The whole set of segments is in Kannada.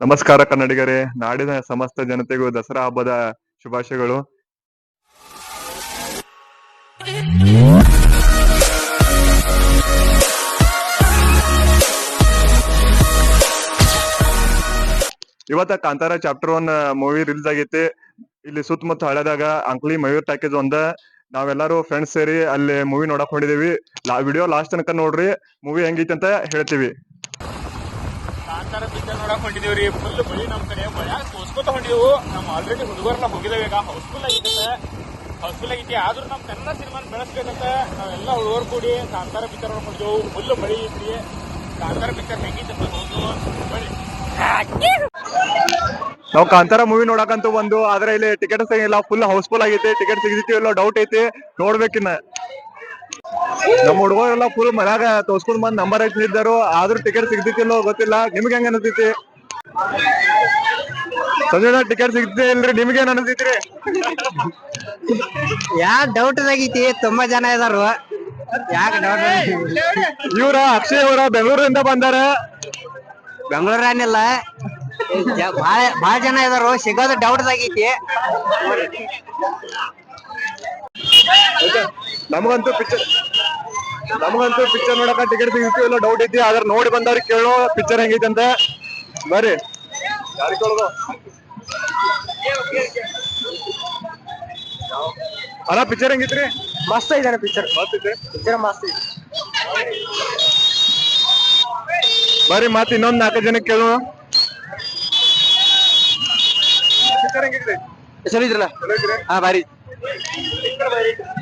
ನಮಸ್ಕಾರ ಕನ್ನಡಿಗರೇ, ನಾಡಿನ ಸಮಸ್ತ ಜನತೆಗೂ ದಸರಾ ಹಬ್ಬದ ಶುಭಾಶಯಗಳು. ಇವತ್ತ ಕಾಂತಾರ ಚಾಪ್ಟರ್ 1 ಮೂವಿ ರಿಲೀಸ್ ಆಗೈತಿ. ಇಲ್ಲಿ ಸುತ್ತಮುತ್ತ ಹಳೆದಾಗ ಅಂಕ್ಲಿ ಮಯೂರ್ ಟಾಕೀಸ್ ಒಂದ ನಾವೆಲ್ಲರೂ ಫ್ರೆಂಡ್ಸ್ ಸೇರಿ ಅಲ್ಲಿ ಮೂವಿ ನೋಡಕ್ ಹೊಂಟಿದೀವಿ. ವಿಡಿಯೋ ಲಾಸ್ಟ್ ತನಕ ನೋಡ್ರಿ, ಮೂವಿ ಹೆಂಗೈತಿ ಅಂತ ಹೇಳ್ತೀವಿ. ಕಾಂತಾರ ಪಿಕ್ಚರ್ ನೋಡಕ್ ಹೊಂಟಿದೀವ್ರಿ. ಫುಲ್ ಬಳಿ ನಮ್ ಕಡೆ ಮಳ್ಯಾಗ ತೋರ್ಸ್ಕೊತ ಹೊಂಟಿದೆವು. ನಮ್ ಆಲ್ರೆಡಿ ಹುಡುಗರ್ನ ಹೋಗಿದ್ದೇವೆ. ಈಗ ಹೌಸ್ಫುಲ್ ಆಗೈತಿ. ಆದ್ರೂ ನಮ್ ಕನ್ನಡ ಸಿನಿಮಾನ ಬೆಳೆಸ್ಬೇಕಂತ ನಾವೆಲ್ಲ ಹುಡುಗರು ಕೂಡಿ ಕಾಂತಾರ ಪಿಕ್ಚರ್ ನೋಡ್ಕೊಂಡ್ವು. ಫುಲ್ ಮಳಿ ಐತ್ರಿ. ಕಾಂತಾರ ಪಿಕ್ಚರ್ ಹೆಂಗೈತಿ ಅಂತ ಬಳಿ ನಾವು ಕಾಂತಾರ ಮೂವಿ ನೋಡಕಂತೂ ಒಂದು, ಆದ್ರೆ ಇಲ್ಲಿ ಟಿಕೆಟ್ ಸಿಗಿಲ್ಲ. ಫುಲ್ ಹೌಸ್ಫುಲ್ ಆಗೈತಿ. ಟಿಕೆಟ್ ಸಿಗದಿತ್ತಿಲ್ಲ ಡೌಟ್ ಐತಿ, ನೋಡ್ಬೇಕಿನ್ನ. ನಮ್ಮ ಹುಡುಗರೆಲ್ಲ ಫುಲ್ ಮನ್ಯಾಗ ತೋರ್ಸ್ಕೊಂಡ್ ಬಂದ್ ನಂಬರ್ ನಿಂತಿದ್ದರು, ಆದ್ರೂ ಟಿಕೆಟ್ ಸಿಗ್ದಿತ್ತಿಲ್ಲೋ ಗೊತ್ತಿಲ್ಲ. ನಿಮ್ಗೆ ಹೆಂಗ ಅನಿಸ್ತೈತಿ? ಸಂಜೆ ಟಿಕೆಟ್ ಸಿಗ್ತೇ ಇಲ್ರಿ, ನಿಮ್ಗೆ ಏನ್ ಅನಿಸ್ತೈತ್ರಿ? ಯಾಕ ಡೌಟ್ ಆಗೈತಿ? ತುಂಬಾ ಜನ ಇದಾರು. ಯಾಕ ಡೌಟ್? ಇವ್ರ ಅಕ್ಷಯ್ ಅವರ ಬೆಂಗಳೂರಿಂದ ಬಂದಾರ. ಬೆಂಗಳೂರನ್ನಿಲ್ಲ, ಬಾಳ ಜನ ಇದಾರು. ಸಿಗೋದು ಡೌಟ್ ಆಗೈತಿ. ನಮಗಂತೂ ಪಿಕ್ಚರ್ ನೋಡಕ ಟಿಕೆಟ್ ಸಿಗ್ತಿಲ್ಲ ಡೌಟ್ ಐತಿ. ಆದ್ರೆ ನೋಡಿ ಬಂದವ್ರಿಗೆ ಕೇಳೋ ಪಿಕ್ಚರ್ ಹೆಂಗೈತಿ ಅಂತ. ಬರ್ರಿ, ಯಾರಿಗೆ ಕೇಳೋದು? ಅಣ್ಣ ಪಿಕ್ಚರ್ ಹೆಂಗಿತ್ರಿ? ಮಸ್ತ್ ಐತೆ ಪಿಕ್ಚರ್. ಮಸ್ತ್ ಐತಿ. ಪಿಕ್ಚರ್ ಮಸ್ತ್ ಐತಿ. ಬರ್ರಿ, ಮತ್ತೆ ಇನ್ನೊಂದ್ 4 ಜನಕ್ಕೆ ಕೇಳೋಣ. ಪಿಕ್ಚರ್ ಹೆಂಗಿದ್ರಿ? ಚಲೋ ಇದ್ರಲ್ಲ? ಹಾ, ಬಾರಿ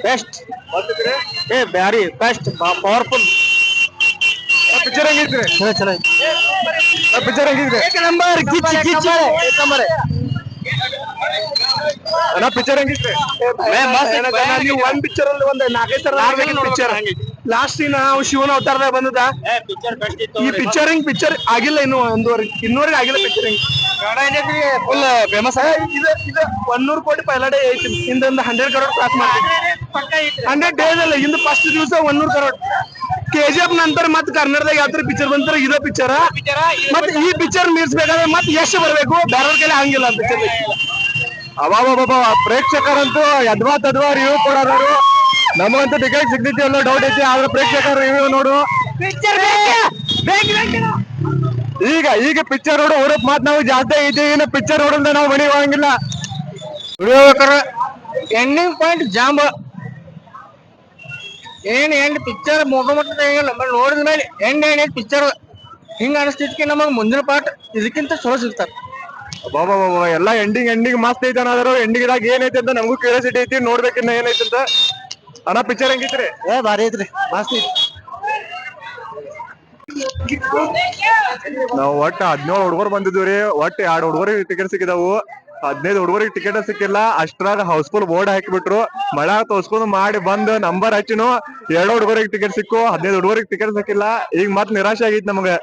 ಬೆಸ್ಟ್. ಏ ಬ್ಯಾರಿ ಬೆಸ್ಟ್, ಪವರ್ಫುಲ್ ಪಿಕ್ಚರ್ ಹೆಂಗಿದ್ರಿ? ಚಲೋ. ಪಿಕ್ಚರ್ ಹೆಂಗಿದ್ರಿ? ಅಣ್ಣ ಪಿಕ್ಚರ್ ಹೆಂಗಿದ್ರಿ? ನೀವು ಒಂದ್ ಪಿಕ್ಚರ್ ಅಲ್ಲಿ ಒಂದ್ 4-5 ತರ ಪಿಕ್ಚರ್. ಲಾಸ್ಟ್ ಶಿವನ ಅವತಾರದಾಗ ಬಂದದ ಈ ಪಿಕ್ಚರ್ ಆಗಿಲ್ಲ. ಇನ್ನೂವರೆಗೆ ಆಗಿಲ್ಲ ಪಿಕ್ಚರಿಂಗ್. Full famous. ಇದು 100 ಕೋಟಿ ಪೈಲಾಡೆ ಐತಿ. ಇಂದೊಂದು 100 crore ಕ್ರಾಸ್ ಮಾಡಿ 100 days ಅಲ್ಲ, ಇಂದು ಫಸ್ಟ್ ದಿವಸ 100 crore. KGF ನಂತರ ಮತ್ತೆ ಕನ್ನಡದಾಗ ಯಾವ ತರ ಪಿಕ್ಚರ್ ಬಂತಾರೆ ಇದೇ ಪಿಕ್ಚರ್. ಮತ್ತೆ ಈ ಪಿಕ್ಚರ್ ಮೀರ್ಸ್ಬೇಕಾದ್ರೆ ಮತ್ತೆ ಎಷ್ಟು ಬರ್ಬೇಕು, ಬೇರೆಯವ್ರ ಕೈಲಿ ಹಂಗಿಲ್ಲ ಪಿಕ್ಚರ್. ಅವಾಬಾಬಾ ಪ್ರೇಕ್ಷಕರಂತೂ ಯದ್ವಾ ರಿವ್ಯೂ ಕೊಡೋರು. ನಮಗಂತೂ ಟಿಕೆಟ್ ಸಿಗ್ತೈತಿ ಅನ್ನೋ ಡೌಟ್ ಐತಿ, ಆದ್ರೆ ಪ್ರೇಕ್ಷಕರ ರಿವ್ಯೂ ನೋಡು. ಈಗ ಪಿಕ್ಚರ್ ನೋಡು ಹುರುಪ್ ಮಾತ್ ನಾವು ಜಾಸ್ತಿ ಐತಿ. ಇನ್ನು ಪಿಕ್ಚರ್ ನೋಡಿದ್ರೆ ನಾವು ಮನೆಗೆ ಹೋಗಂಗಿಲ್ಲ. ಎಂಡಿಂಗ್ ಪಾಯಿಂಟ್ ಜಾಂಬ. ಎಂಡ್ ಪಿಕ್ಚರ್ ನೋಡಿದ ಮೇಲೆ ಎಂಡ್ ಪಿಕ್ಚರ್ ಹಿಂಗ ಅನಿಸ್ತೈತಿ. ನಮಗ್ ಮುಂದಿನ ಪಾರ್ಟ್ ಇದಕ್ಕಿಂತ ಚಲೋ ಸಿಗ್ತಾರ. ಬಾಬಾ ಎಲ್ಲ ಎಂಡಿಂಗ್ ಮಸ್ತ್ ಐತೆ ಅನ್ನೋದ್ರು. ಎಂಡಿಂಗ್ ಇದಾಗ ಏನೈತಿ ಅಂತ ನಮಗೂ ಕ್ಯೂರಿಯಾಸಿಟಿ ಐತಿ, ನೋಡ್ಬೇಕಿನ್ನ ಏನೈತಿ ಅಂತ. ಅಣ್ಣ ಪಿಕ್ಚರ್ ಹೆಂಗಿತ್ರಿ? ಭಾರಿ ಐತ್ರಿ, ಮಸ್ತ್ ಐತಿ. ನಾವು ಒಟ್ಟು 17 ಹುಡುಗರು ಬಂದಿದ್ವಿ. ಒಟ್ಟು 2 ಹುಡುಗರಿಗೆ ಟಿಕೆಟ್ ಸಿಕ್ಕಿದಾವು. 15 ಹುಡುಗರಿಗೆ ಟಿಕೆಟ್ ಸಿಕ್ಕಿಲ್ಲ. ಅಷ್ಟ್ರಾಗ ಹೌಸ್ಫುಲ್ ಬೋರ್ಡ್ ಹಾಕಿಬಿಟ್ರು. ಮಳೆ ತೋರ್ಸ್ಕೊಂಡು ಮಾಡಿ ಬಂದ್ ನಂಬರ್ ಹಚ್ಚಿನು 2 ಹುಡುಗರಿಗೆ ಟಿಕೆಟ್ ಸಿಕ್ಕು, 15 ಹುಡುಗರಿಗೆ ಟಿಕೆಟ್ ಸಿಕ್ಕಿಲ್ಲ. ಈಗ ಮತ್ ನಿರಾಶೆ ಆಗೈತಿ ನಮ್ಗೆ.